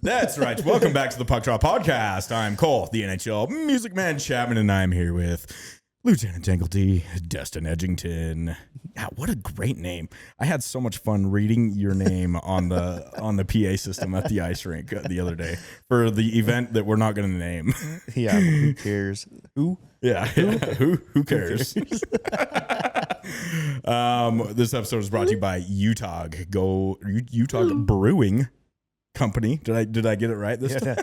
That's right. Welcome back to the Puck Drop Podcast. I'm Cole, the NHL Music Man Chapman, and I'm here with Lieutenant Tangledy, Destin Edgington. Yeah, what a great name. I had so much fun reading your name on the PA system at the ice rink the other day for the event that we're not going to name. Yeah, who cares? Who? Yeah, who cares? This episode is brought to you by Utah Brewing Company. Did I get it right this time?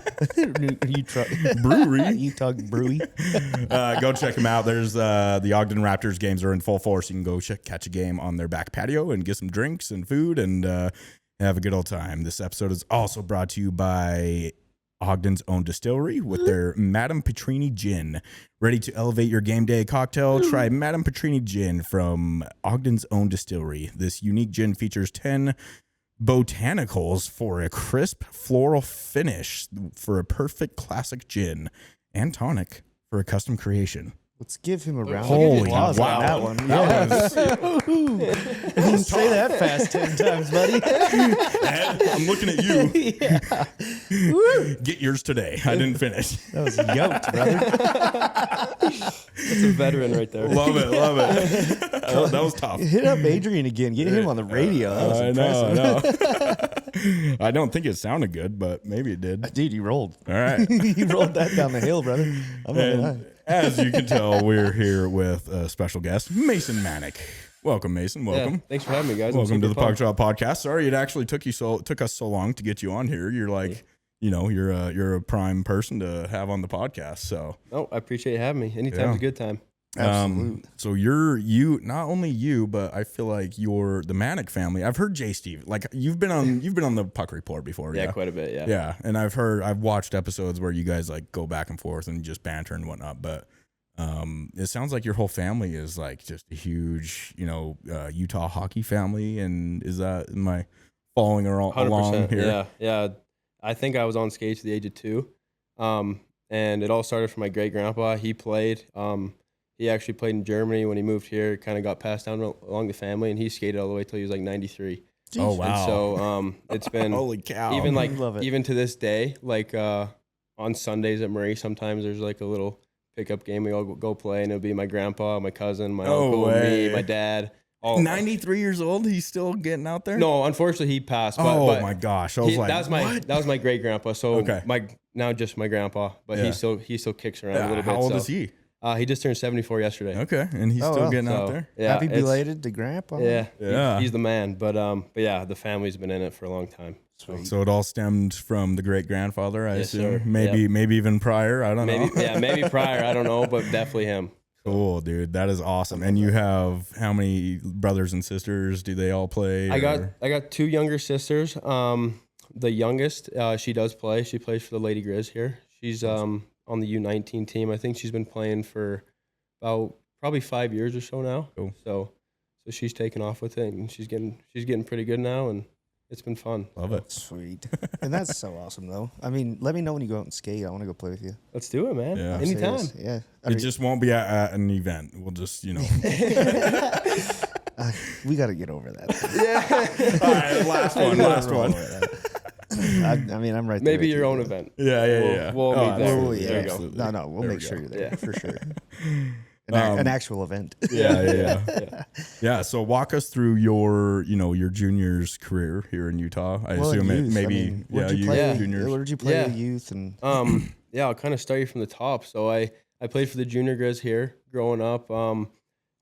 Brewery. Utah Brewery. Go check them out. There's the Ogden Raptors games are in full force. You can go catch a game on their back patio and get some drinks and food and have a good old time. This episode is also brought to you by Ogden's own distillery with their Madame Petrini Gin. Ready to elevate your game day cocktail? Try Madame Petrini Gin from Ogden's own distillery. This unique gin features 10 botanicals for a crisp floral finish for a perfect classic gin and tonic for a custom creation. Let's give him a round Holy of applause wow. on that one. That You didn't say that fast 10 times, buddy. Ed, I'm looking at you. Yeah. Get yours today. I didn't finish. That was yoked, brother. That's a veteran right there. Love it. That was tough. Hit up Adrian again. Get him on the radio. That was impressive. I know. I don't think it sounded good, but maybe it did. Dude, you rolled. All right. You rolled that down the hill, brother. I'm not gonna lie. And as you can tell, we're here with a special guest, Mason Mannek. Welcome, Mason. Welcome. Yeah, thanks for having me, guys. Welcome to the Puck Drop Podcast. Sorry it actually took us so long to get you on here. You're like, you're a prime person to have on the podcast. So I appreciate you having me. Anytime's a good time. Absolutely. So you not only you, but I feel like you're the Mannek family. I've heard Jay Steve, like you've been on the Puck Report before. Yeah, quite a bit. Yeah. Yeah. And I've watched episodes where you guys like go back and forth and just banter and whatnot. But it sounds like your whole family is like just a huge, Utah hockey family. And am I following along here? Yeah. I think I was on skates at the age of 2. And it all started from my great grandpa. He played. He actually played in Germany when he moved here. Kind of got passed down along the family, and he skated all the way till he was like 93. Oh wow! And so it's been holy cow. Even to this day, like on Sundays at Murray, sometimes there's like a little pickup game we all go play, and it'll be my grandpa, my cousin, my uncle, me, my dad. 93 years old, he's still getting out there? No, unfortunately he passed. But my gosh. I was that was my great grandpa. So now just my grandpa, but he still kicks around a little bit. How old is he? He just turned 74 yesterday. Okay, and he's still getting out there. Yeah, happy belated to grandpa. Yeah. He's the man. But yeah, the family's been in it for a long time. Sweet. So it all stemmed from the great grandfather, I assume. Sir. Maybe even prior. I don't know. Yeah, maybe prior. I don't know, but definitely him. Cool, dude. That is awesome. And you have how many brothers and sisters? Do they all play? I got 2 younger sisters. The youngest, she does play. She plays for the Lady Grizz here. She's on the U19 team. I think she's been playing for about probably 5 years or so now. Cool. So she's taken off with it, and she's getting pretty good now, and it's been fun. Love it. Sweet. And that's so awesome, though. I mean, let me know when you go out and skate. I want to go play with you. Let's do it, man. Yeah. Anytime. Yeah. It just won't be at an event. We'll just, we got to get over that. Yeah. All right, last one. I mean, I'm right there. Maybe your own event. Yeah. We'll meet there. There you go. No, we'll make sure you're there for sure. An actual event. Yeah. So walk us through your juniors career here in Utah. I assume youth. maybe where'd you play juniors. Where did you play with youth and? I'll kind of start you from the top. So I played for the Junior Grizz here growing up. I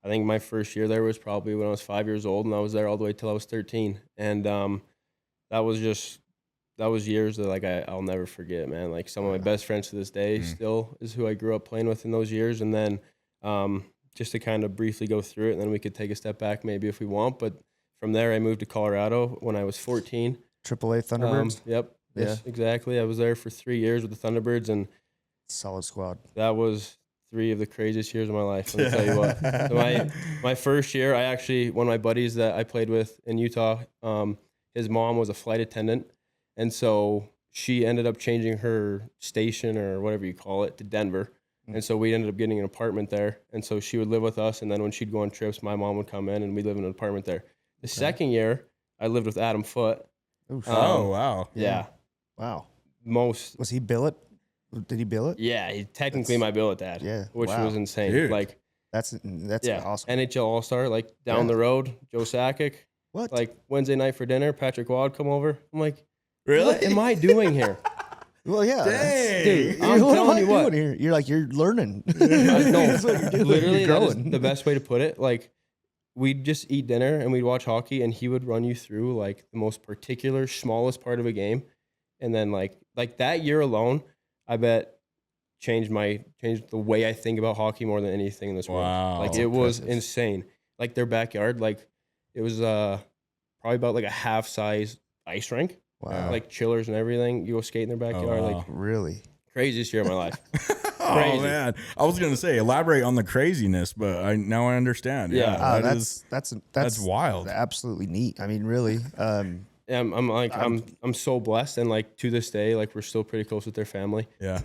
think my first year there was probably when I was 5 years old, and I was there all the way till I was 13. And that was years that I'll never forget, man. Like some of my best friends to this day still is who I grew up playing with in those years. And then just to kind of briefly go through it, and then we could take a step back maybe if we want. But from there, I moved to Colorado when I was 14. AAA Thunderbirds? Yep. Yeah. Yes, exactly. I was there for 3 years with the Thunderbirds, and solid squad. That was 3 of the craziest years of my life. Let me tell you what. So my first year, one of my buddies that I played with in Utah, his mom was a flight attendant. And so she ended up changing her station or whatever you call it to Denver. And so we ended up getting an apartment there. And so she would live with us. And then when she'd go on trips, my mom would come in and we'd live in an apartment there. The second year, I lived with Adam Foote. Oh, wow. Yeah. Wow. most. Was he billet? Did he bill it? Yeah, he technically my billet dad. Yeah, which wow. was insane. Dude. Like, That's yeah, awesome. NHL All Star. Like down Yeah. the road, Joe Sakic. What? Like Wednesday night for dinner, Patrick Waugh come over. I'm like, Really? what am I doing here? Well, yeah. Dang. Dude, What I'm am telling I you what. doing here? You're like, you're learning. No, That's what you're doing. literally, You're that is growing. the best way to put it. Like, we'd just eat dinner and we'd watch hockey, and he would run you through like the most particular, smallest part of a game, and then like that year alone, I bet changed the way I think about hockey more than anything in this world. Wow. Like That's it was impressive. insane. Like their backyard, like it was probably about like a half size ice rink, Wow. like chillers and everything. You go skate in their backyard, wow. like Really? craziest year of my life. Oh Crazy. man, I was gonna say elaborate on the craziness, but now I understand. Yeah. Yeah, That's wild. absolutely neat. I mean, really. Yeah, I'm so blessed, and like to this day, like we're still pretty close with their family. Yeah,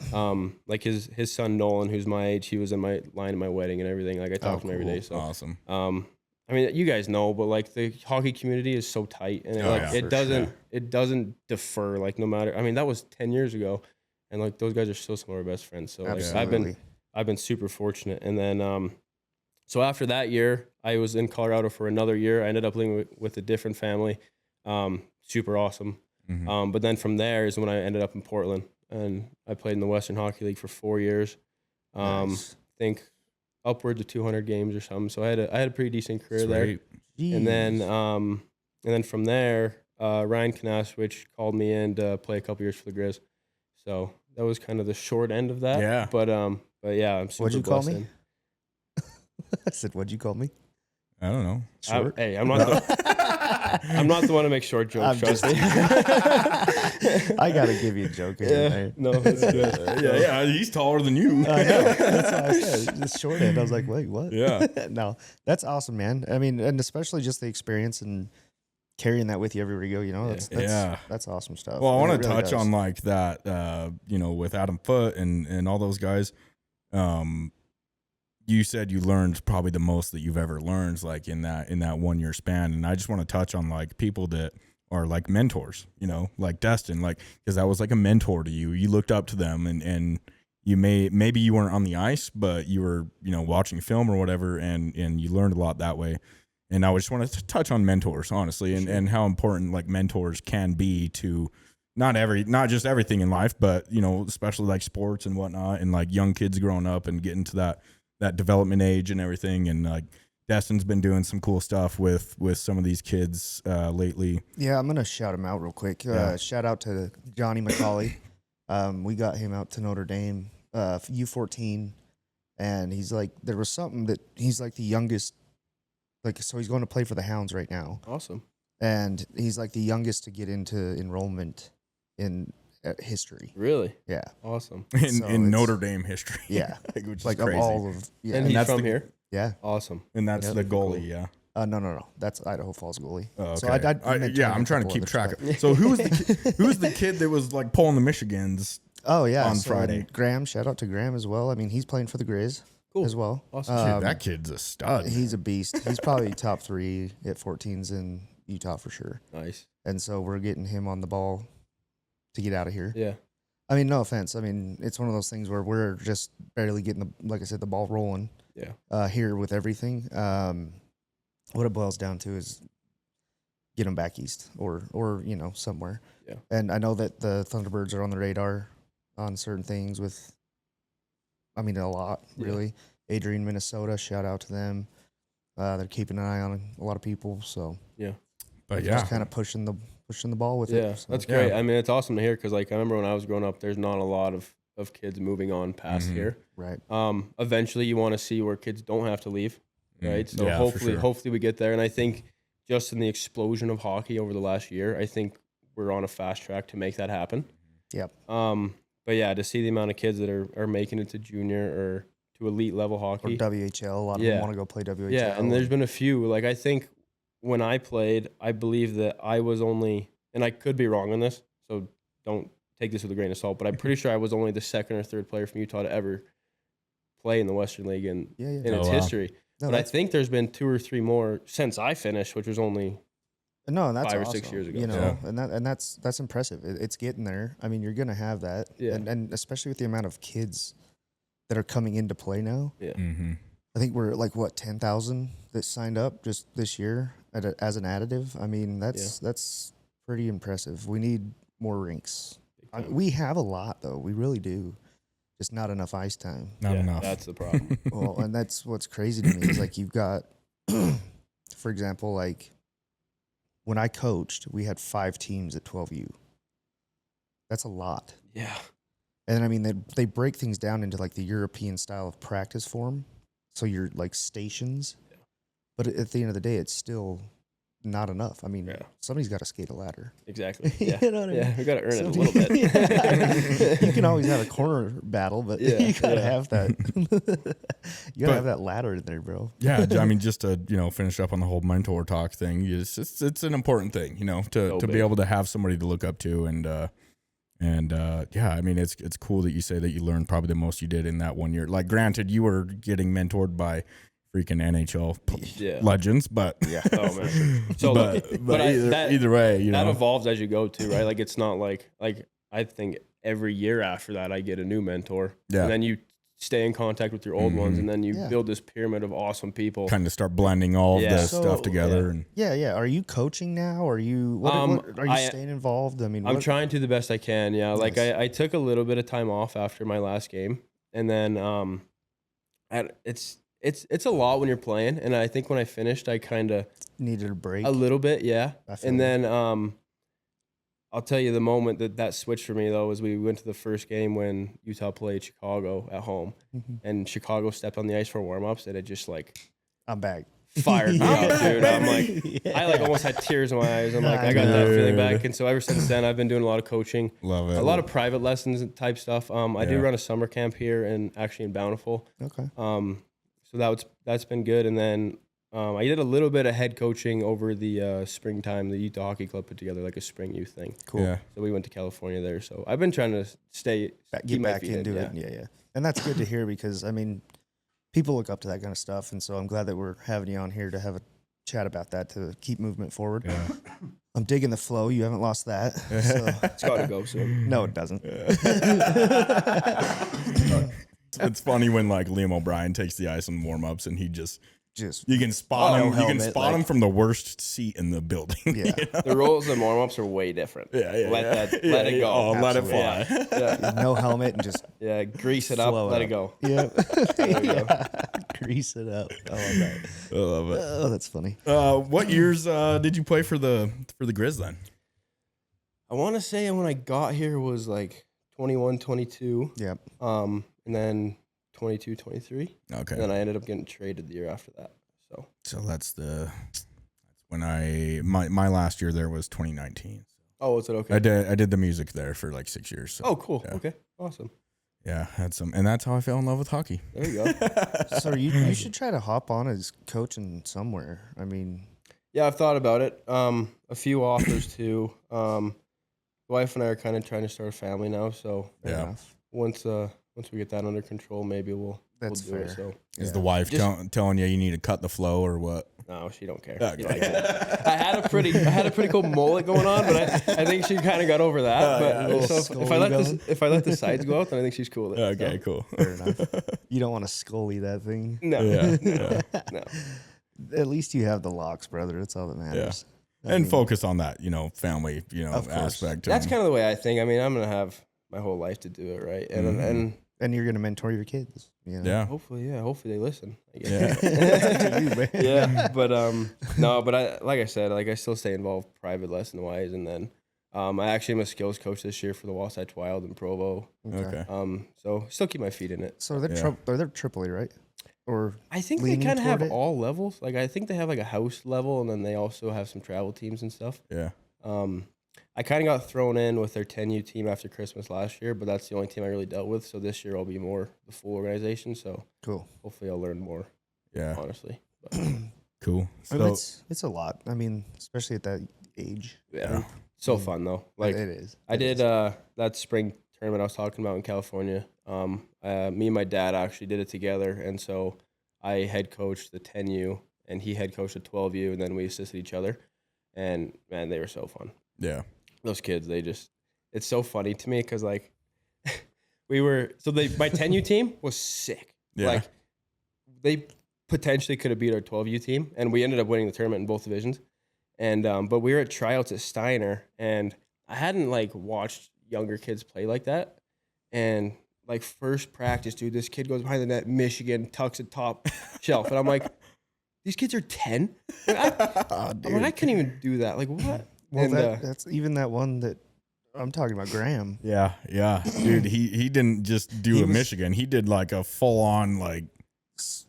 Like his son Nolan, who's my age, he was in my line at my wedding and everything. Like I talk to him every cool. day. So awesome. I mean, you guys know, but like the hockey community is so tight, and Oh, yeah, for it doesn't defer. Like no matter, I mean, that was 10 years ago, and like those guys are still some of our best friends. So like Absolutely. I've been super fortunate. And then so after that year, I was in Colorado for another year. I ended up living with a different family. Super awesome. Mhm. But then from there is when I ended up in Portland, and I played in the Western Hockey League for 4 years. Nice. I think upwards of 200 games or something. So I had a pretty decent career there. Sweet. And Jeez. then from there, Ryan Kanaswich called me in to play a couple years for the Grizz. So that was kind of the short end of that. Yeah. But yeah, I'm super What'd you call blessed. me? I said, what'd you call me? I don't know. Short? Hey, I'm not the one to make short jokes. I'm Trust just- me. I gotta give you a joke here. Yeah, Right? no, it's good. Yeah, he's taller than you. I know. That's what I said. Just short end. I was like, wait, what? Yeah. No, that's awesome, man. I mean, and especially just the experience and carrying that with you everywhere you go. You know, Yeah. that's awesome stuff. Well, I It want to really touch does. on like that, with Adam Foote and all those guys. You said you learned probably the most that you've ever learned, like in that 1 year span. And I just want to touch on like people that are like mentors, like Destin, like, cause that was like a mentor to you. You looked up to them and you maybe you weren't on the ice, but you were, watching film or whatever. And you learned a lot that way. And I just want to touch on mentors, honestly, and how important like mentors can be to not just everything in life, but, especially like sports and whatnot, and like young kids growing up and getting to that development age and everything. And like Destin's been doing some cool stuff with some of these kids lately. Yeah, I'm gonna shout him out real quick. Yeah. Shout out to Johnny McCauley. We got him out to Notre Dame, U14, and he's like, there was something that he's like the youngest. Like, so he's going to play for the Hounds right now. Awesome. And he's like the youngest to get into enrollment in history. Really? Yeah. Awesome. In So in it's- Notre Dame history. Yeah. which is Like crazy. of all of, yeah. And he's that's from the- here? Yeah. Awesome. And that's Yeah, the cool. goalie, yeah. No. That's Idaho Falls goalie. Oh, okay. So I mentioned yeah, I'm trying to a couple keep other track stuff. of. So who was the kid that was like pulling the Michigans? Oh, yeah. on so Friday? Graham, shout out to Graham as well. I mean, he's playing for the Grizz Cool. as well. Awesome. Dude, Um, that kid's a stud. He's a beast. He's probably top 3 at 14s in Utah for sure. Nice. And so we're getting him on the ball to get out of here. Yeah. I mean, no offense. I mean, it's one of those things where we're just barely getting like I said, the ball rolling. Yeah. Here with everything. What it boils down to is get him back east or somewhere. Yeah. And I know that the Thunderbirds are on the radar on certain things with, I mean, a lot Yeah. really. Adrian, Minnesota, shout out to them. They're keeping an eye on a lot of people, so but just kind of pushing the ball with Yeah. it. So. That's great. Yeah. I mean, it's awesome to hear because, like, I remember when I was growing up, there's not a lot of kids moving on past Mhm. here. Right. Eventually, you want to see where kids don't have to leave, right? So Yeah, for hopefully, sure. hopefully we get there. And I think just in the explosion of hockey over the last year, I think we're on a fast track to make that happen. Yep. But yeah, to see the amount of kids that are making it to junior or to elite level Or hockey. WHL. A lot of them Yeah. want to go play WHL. Yeah, and there's been a few. Like, I think when I played, I believe that I was only, and I could be wrong on this, so don't take this with a grain of salt, but I'm pretty sure I was only the second or third player from Utah to ever play in the Western League in yeah. its Oh, wow. history. No, But I that's- think there's been 2 or 3 more since I finished, which was only No, and that's 5 or awesome, 6 years ago. You know, and that's impressive. It's getting there. I mean, you're gonna have that, and especially with the amount of kids that are coming into play now. Yeah. Mm-hmm. I think we're like 10,000 that signed up just this year as an additive. I mean, that's pretty impressive. We need more rinks. We have a lot though. We really do. Just not enough ice time. Not enough. That's the problem. Well, and that's what's crazy to me is like you've got, for example, like when I coached, we had 5 teams at 12U. That's a lot. Yeah. And I mean, they break things down into like the European style of practice form. So you're like stations. Yeah. But at the end of the day, it's still not enough. I mean, somebody's got to skate a ladder. Exactly. Yeah. You know what I mean? Yeah, we got to earn it a little bit. You can always have a corner battle, but you got to have that. You got to have that ladder in there, bro. Yeah, I mean, just to finish up on the whole mentor talk thing, it's an important thing, to be able to have somebody to look up to, and I mean, it's cool that you say that you learned probably the most you did in that 1 year. Like, granted, you were getting mentored by freaking NHL legends, but oh man. So, but either way, that evolves as you go too, right? Like, it's not like I think every year after that I get a new mentor, and then you stay in contact with your old ones, and then you build this pyramid of awesome people. Kind of start blending all of this stuff together. And Are you coaching now? Are you what are you staying involved? I mean, I'm trying to the best I can. Yeah, like I took a little bit of time off after my last game, and then it's a lot when you're playing, and I think when I finished, I kind of needed a break a little bit, and then I'll tell you the moment that switched for me though was we went to the first game when Utah played Chicago at home, and Chicago stepped on the ice for warm-ups, and it just I'm back. Fired me up, dude. I'm like, I almost had tears in my eyes. I'm like, I got that feeling back, and so ever since then, I've been doing a lot of coaching, love it, a lot of private lessons and type stuff. I do run a summer camp here and actually in Bountiful. Okay. So that's been good, and then I did a little bit of head coaching over the springtime. The Utah Hockey Club put together like a spring youth thing. Cool. Yeah. So we went to California there. So I've been trying to get back into it. Yeah. And that's good to hear because I mean, people look up to that kind of stuff, and so I'm glad that we're having you on here to have a chat about that to keep movement forward. Yeah. I'm digging the flow. You haven't lost that. So. It's got to go soon. No, it doesn't. It's funny when like Liam O'Brien takes the ice in warm-ups and he just you can spot him. You can spot him from the worst seat in the building. Yeah, the rules and warm-ups are way different. Let it go. Oh, let it fly. Yeah. No helmet and just grease it up. Let it go. Yeah, grease it up. I love that. I love it. Oh, that's funny. What years did you play for the Grizz then? I want to say when I got here was like 21, 22. Yep. And then 22, 23. Okay. And then I ended up getting traded the year after that. So that's when my last year there was 2019. Oh, was it okay? I did the music there for like 6 years. So, oh, cool. Yeah. Okay. Awesome. Yeah, and that's how I fell in love with hockey. There you go. So you should try to hop on as coaching somewhere. I mean, yeah, I've thought about it. A few offers too. Wife and I are kind of trying to start a family now, so once we get that under control, maybe we'll do it. So is the wife telling you need to cut the flow or what? No, she don't care. Okay. I had a pretty cool mullet going on, but I think she kind of got over that. But so if I let the sides go out, then I think she's cool with it. Okay, cool. Fair enough. You don't want to scully that thing. No. No. At least you have the locks, brother. That's all that matters. Yeah. And focus on that, family, aspect. That's kind of the way I think. I mean, I'm gonna have my whole life to do it, right? And you're gonna mentor your kids. Yeah. Hopefully they listen. I guess. Yeah. But no, but I said, I still stay involved private lesson wise, and then I actually am a skills coach this year for the Wasatch Wild in Provo. Okay. So still keep my feet in it. So they're AAA, right? Or I think they kind of have all levels. Like I think they have like a house level, and then they also have some travel teams and stuff. Yeah. I kind of got thrown in with their 10U team after Christmas last year, but that's the only team I really dealt with. So this year I'll be more the full organization. So cool. Hopefully I'll learn more. Yeah. Honestly. Cool. So it's a lot. I mean, especially at that age. Yeah. So fun though. Like it is. I did that spring tournament I was talking about in California. Me and my dad actually did it together, and so I head coached the 10U and he head coached the 12U, and then we assisted each other. And man, they were so fun. Yeah. Those kids, it's so funny to me because like my 10U team was sick. Yeah. Like they potentially could have beat our 12U team, and we ended up winning the tournament in both divisions. And but we were at tryouts at Steiner, and I hadn't like watched younger kids play like that. And like first practice, dude, this kid goes behind the net, Michigan, tucks it top shelf, and I'm like, these kids are 10. I couldn't even do that. Like what? Well, And, that's even that one that I'm talking about, Graham. Yeah. Dude, he didn't just do Michigan. He did like a full on like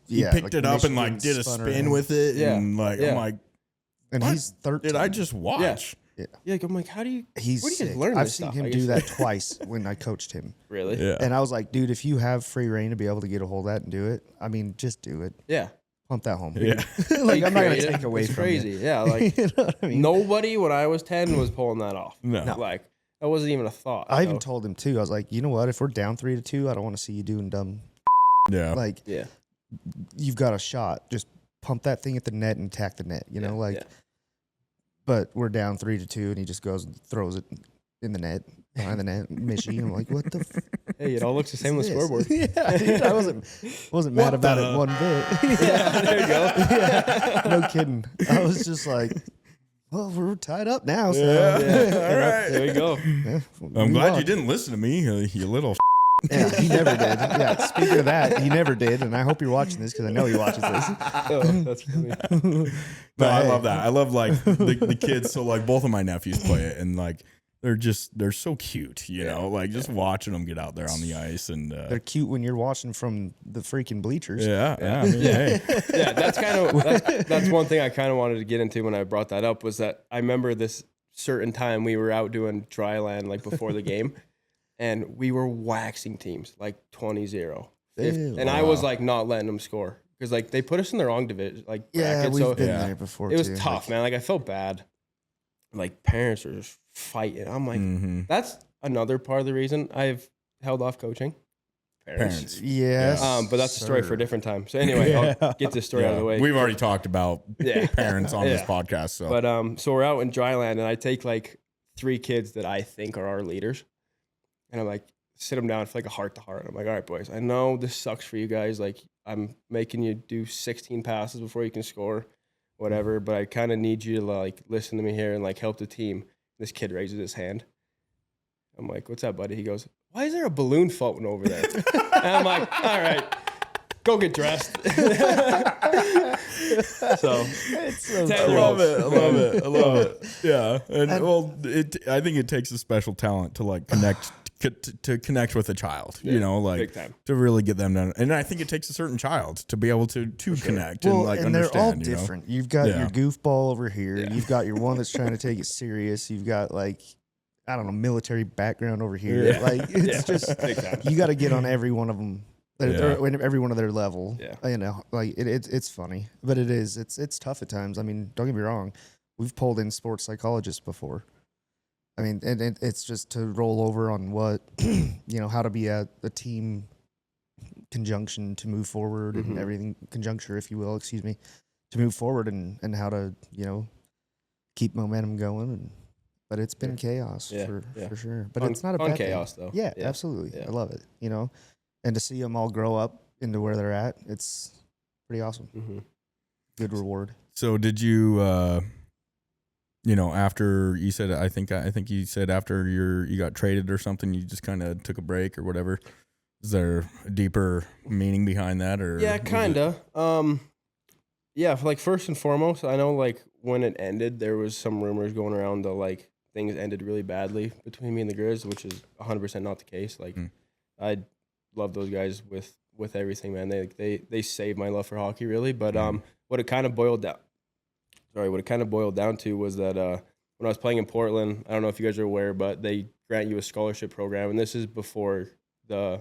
he picked like it up and like Michigan did a spun spin around. with it. Yeah. And like Yeah. I'm like, And what he's 13. did I just watch? Yeah, I'm like, how do you? He's where do you guys sick. learn I've this seen stuff? him I do guess- that twice when I coached him. Really? Yeah. And I was like, dude, if you have free reign to be able to get a hold of that and do it, I mean, just do it. Yeah. Pump that home. Yeah. Like, Be I'm not going to creative. take away It's from crazy. you. Yeah, like You know what I mean? nobody when I was 10 was pulling that off. No. Like that wasn't even a thought. I even so, told him, too. I was like, you know what? If we're down 3-2, I don't want to see you doing dumb. Yeah. Like, yeah. you've got a shot. Just pump that thing at the net and attack the net, you know? Yeah, Like, yeah. but we're down 3-2, and he just goes and throws it in the net, behind the net, Mishy. I'm like, what the Hey, it all looks the same on the this? scoreboard. Yeah, dude, I wasn't mad about it one bit. Yeah, there you go. Yeah, no kidding. I was just like, well, we're tied up now. So Yeah. Yeah. All right. There you go. yeah, I'm move glad on. you didn't listen to me, you little. Yeah, he never did. Yeah, speaking of that, he never did, and I hope you're watching this because I know he watches this. Oh, that's funny. No, But I hey. love that. I love like the kids. So like both of my nephews play it, and like they're so cute, you know. Like just watching them get out there on the ice, and They're cute when you're watching from the freaking bleachers. yeah. I mean, hey. Yeah, that's kind of that's one thing I kind of wanted to get into when I brought that up was that I remember this certain time we were out doing dry land like before the game, and we were waxing teams like 20-0. Ew. And I was like not letting them score because like they put us in the wrong division, like Yeah, bracket. we've So been Yeah. there before. it was too. tough, Like, man. Like I felt bad. Like parents were just fighting. I'm like, Mhm. that's another part of the reason I've held off coaching. Parents. Yes, But that's a story for a sir. different time. So anyway, I'll get this story out of the way. We've already talked about Yeah. parents on this Yeah. podcast. So But so we're out in dry land, and I take like 3 kids that I think are our leaders, and I'm like sit them down for like a heart to heart. I'm like, all right, boys, I know this sucks for you guys. Like I'm making you do 16 passes before you can score, whatever. But I kind of need you to like listen to me here and like help the team. This kid raises his hand. I'm like, what's up, buddy? He goes, why is there a balloon floating over there? And I'm like, all right, go get dressed. So It's so I I true. love it. I love it. I love it. Yeah. And well, I think it takes a special talent to like connect to connect with a child, you know, like big time. to really get them done. And I think it takes a certain child to be able to connect Well, and like and they're all understand, you know? different. You've got Yeah. your goofball over here. Yeah. You've got your one that's trying to take it serious. You've got like, I don't know, military background over here. Yeah. Like it's Yeah. just Big time. you got to get on every one of them. Yeah. Every one of their level. Yeah. You know, like it's funny, but it's tough at times. I mean, don't get me wrong. We've pulled in sports psychologists before. I mean, and it's just to roll over on what, you know, how to be a team conjunction to move forward and Mhm. everything, conjuncture, if you will, excuse me, to move forward and how to, you know, keep momentum going. But it's been chaos Yeah, for yeah. sure. But Fun- it's not a fun bad thing. chaos, though. Yeah, Yeah, absolutely. yeah. I love it, you know, and to see them all grow up into where they're at, it's pretty awesome. Mm-hmm. Good reward. So did you, you know, after you said, I think you said after you got traded or something, you just kind of took a break or whatever. Is there a deeper meaning behind that, or Yeah, was it- kind of. Yeah, like first and foremost, I know like when it ended, there was some rumors going around that like things ended really badly between me and the Grizz, which is 100% not the case. Like Mm. I love those guys with everything, man. They saved my love for hockey, really. But what it kind of boiled down to was that when I was playing in Portland, I don't know if you guys are aware, but they grant you a scholarship program, and this is before the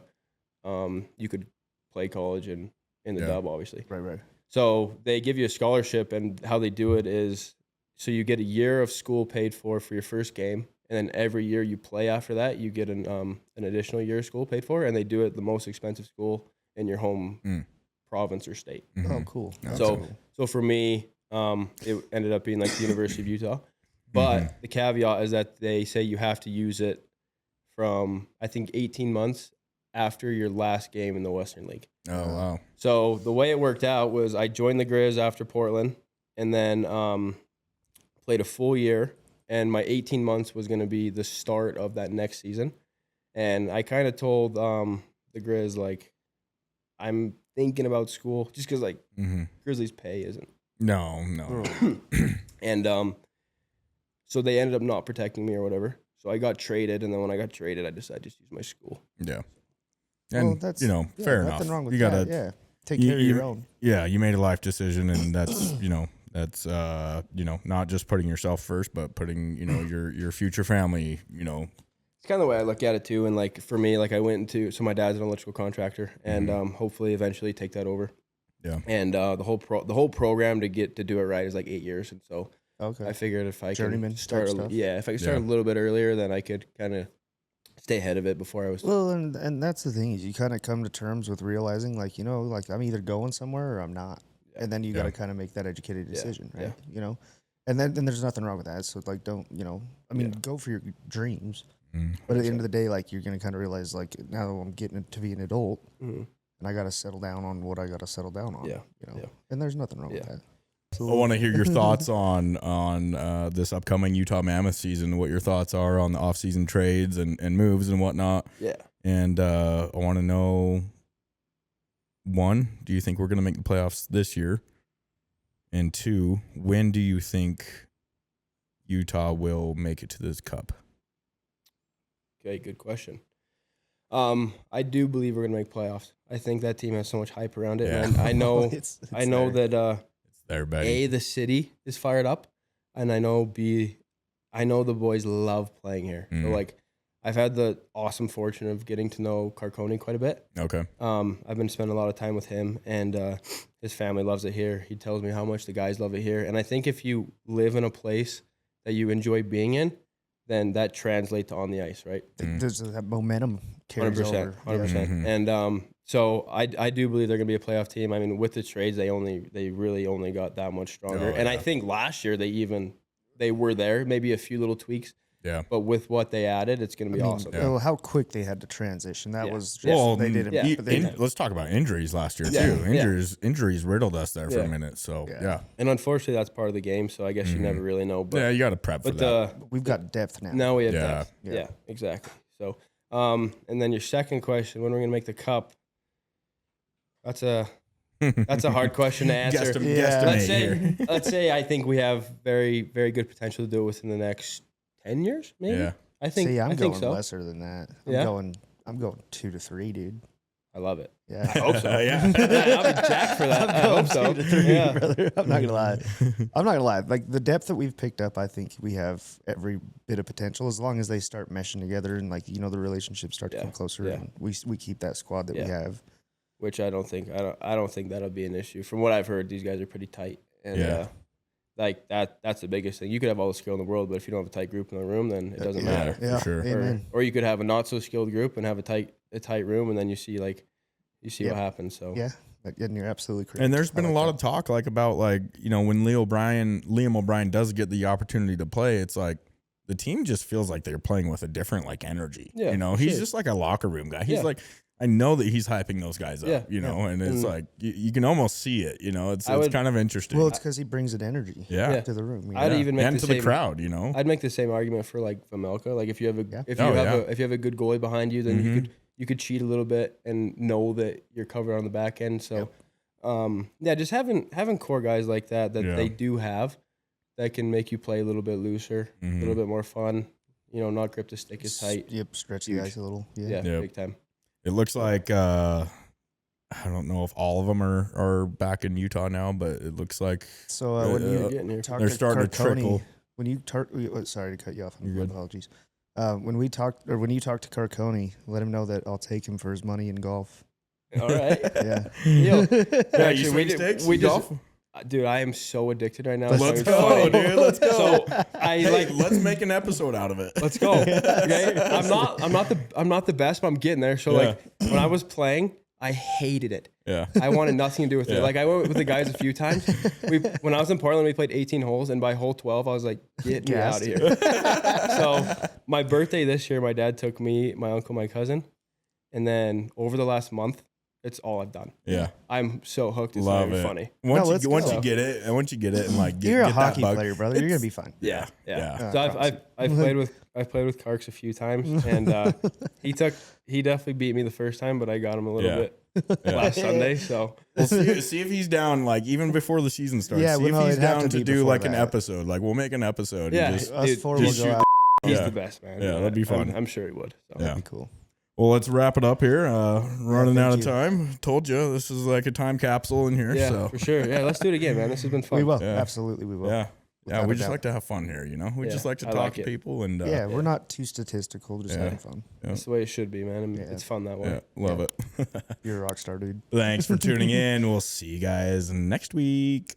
you could play college in the Yeah. dub, obviously. Right. So they give you a scholarship, and how they do it is, so you get a year of school paid for your first game, and then every year you play after that, you get an additional year of school paid for, and they do it at the most expensive school in your home province or state. Mhm. Oh, cool. That's So cool. so for me, it ended up being like the University of Utah. But the caveat is that they say you have to use it from, I think, 18 months after your last game in the Western League. Oh, wow. So the way it worked out was I joined the Grizz after Portland and then played a full year. And my 18 months was going to be the start of that next season. And I kind of told the Grizz, like, I'm thinking about school just because, like, Grizzlies pay isn't. No. And so they ended up not protecting me or whatever. So I got traded. And then when I got traded, I decided to just use my school. Yeah. And, that's, fair enough. Nothing wrong with you that. gotta, Yeah. Take care of your own. Yeah, you made a life decision, and that's, that's, not just putting yourself first, but putting, your future family, It's kind of the way I look at it too. And like for me, like I went into, so my dad's an electrical contractor and hopefully eventually take that over. Yeah. And the whole program to do it right is like 8 years. And so I figured if I Journeyman could start, stuff. if I could start a little bit earlier, then I could kind of stay ahead of it before I was. Well, and that's the thing is you kind of come to terms with realizing like, like I'm either going somewhere or I'm not. And then you got to kind of make that educated decision, right? And then there's nothing wrong with that. So like, don't, go for your dreams. But at the end of the day, like you're going to kind of realize like now I'm getting to be an adult and I got to settle down on what I got to settle down on, and there's nothing wrong with that. I want to hear your thoughts on this upcoming Utah Mammoth season, what your thoughts are on the off-season trades and moves and whatnot. Yeah. And I want to know, one, do you think we're going to make the playoffs this year? And two, when do you think Utah will make it to this cup? Okay, good question. I do believe we're going to make playoffs. I think that team has so much hype around it. Yeah. And I know, It's I know there. that There, buddy. A, the city is fired up, and I know B, I know the boys love playing here. So like, I've had the awesome fortune of getting to know Carcone quite a bit. Okay. I've been spending a lot of time with him, and his family loves it here. He tells me how much the guys love it here, and I think if you live in a place that you enjoy being in, then that translates on the ice, right? There's that momentum carries 100%, over. 100%. And so I do believe they're going to be a playoff team. I mean, with the trades, they really only got that much stronger. And I think last year they were there, maybe a few little tweaks. Yeah. But with what they added, it's going to be awesome. Well, how quick they had to transition. That was just, they did it. Let's talk about injuries last year Yeah. too. Injuries riddled us there for a minute. So yeah. And unfortunately, that's part of the game. So I guess you never really know. But You got to prep for that. We've got depth now. Now we have Yeah. depth. Yeah, exactly. So, and then your second question, when we're going to make the cup? That's a hard question to answer. Let's say I think we have very, very good potential to do it within the next 10 years, maybe. Yeah. I think. I'm I think going so. lesser than that. I'm going 2 to 3, dude. I love it. Yeah. I hope so. Yeah. I'll be jacked for that. I hope so. 2 to 3, Yeah. brother. I'm not gonna lie. Like the depth that we've picked up, I think we have every bit of potential as long as they start meshing together and like the relationships start to come closer. Yeah. And we keep that squad that we have. Which I don't think that'll be an issue. From what I've heard, these guys are pretty tight. And like that's the biggest thing. You could have all the skill in the world, but if you don't have a tight group in the room, then it doesn't matter. Yeah. For sure. Amen. Or you could have a not so skilled group and have a tight room, and then you see what happens. So Yeah. And you're absolutely correct. And there's been I a like lot that. of talk about when Liam O'Brien does get the opportunity to play, it's like the team just feels like they're playing with a different energy. Yeah, he's just like a locker room guy. He's like, I know that he's hyping those guys up, and it's like you can almost see it. It's kind of interesting. Well, it's because he brings an energy to the room. I'd even make and the to same, the crowd. I'd make the same argument for like Vamelka. Like if you have a good goalie behind you, then you could cheat a little bit and know that you're covered on the back end. So, just having core guys like that they do have that can make you play a little bit looser, a little bit more fun. Not grip the stick as tight. Yep, stretch the ice a little. Yeah. Big time. It looks like I don't know if all of them are back in Utah now, but it looks like So when you talk they're to starting to Carcone, trickle. when you sorry to cut you off. You're good. Apologies. When you talk to Carcone, let him know that I'll take him for his money in golf. All right. Yeah. Yo, you swing sticks? we Golf? Dude, I am so addicted right now. Let's It's go, funny. dude. Let's go. So Let's make an episode out of it. let's go. Okay? I'm not the best, but I'm getting there. So like when I was playing, I hated it. Yeah. I wanted nothing to do with Yeah. it. Like I went with the guys a few times. When I was in Portland, we played 18 holes, and by hole 12, I was like, "Get me out of here." So my birthday this year, my dad took me, my uncle, my cousin, and then over the last month, it's all I've done. Yeah. I'm so hooked. It's Love not even it. funny. Once let's you get it, and once you get it, and like You're a get that hockey bug, player, brother. You're gonna be fine. Yeah. So I've played with Karks a few times, and he definitely beat me the first time, but I got him a little bit last Sunday. So We'll see if he's down, like even before the season starts. Yeah, see well, if no, he's it'd have down to to be do before like an that. episode. Like we'll make an episode. Yeah, And just, Us dude, four just will go shoot out. he's Yeah. the best, man. Yeah, that'd be fun. I'm sure he would. So. Yeah. That'd be cool. Well, let's wrap it up here. Running thank out of you. time. Told you this is like a time capsule in here. Yeah, So for sure. Yeah, let's do it again, man. This has been fun. We will. Yeah. Absolutely, we will. yeah. Yeah, Without we a just doubt. like to have fun here, you know? We Yeah, just like to I talk like to it. people and Yeah, we're not too statistical. Just Yeah. having fun. That's the way it should be, man. And Yeah. It's fun that way. yeah, love it. You're a rock star, dude. Thanks for tuning in. We'll see you guys next week.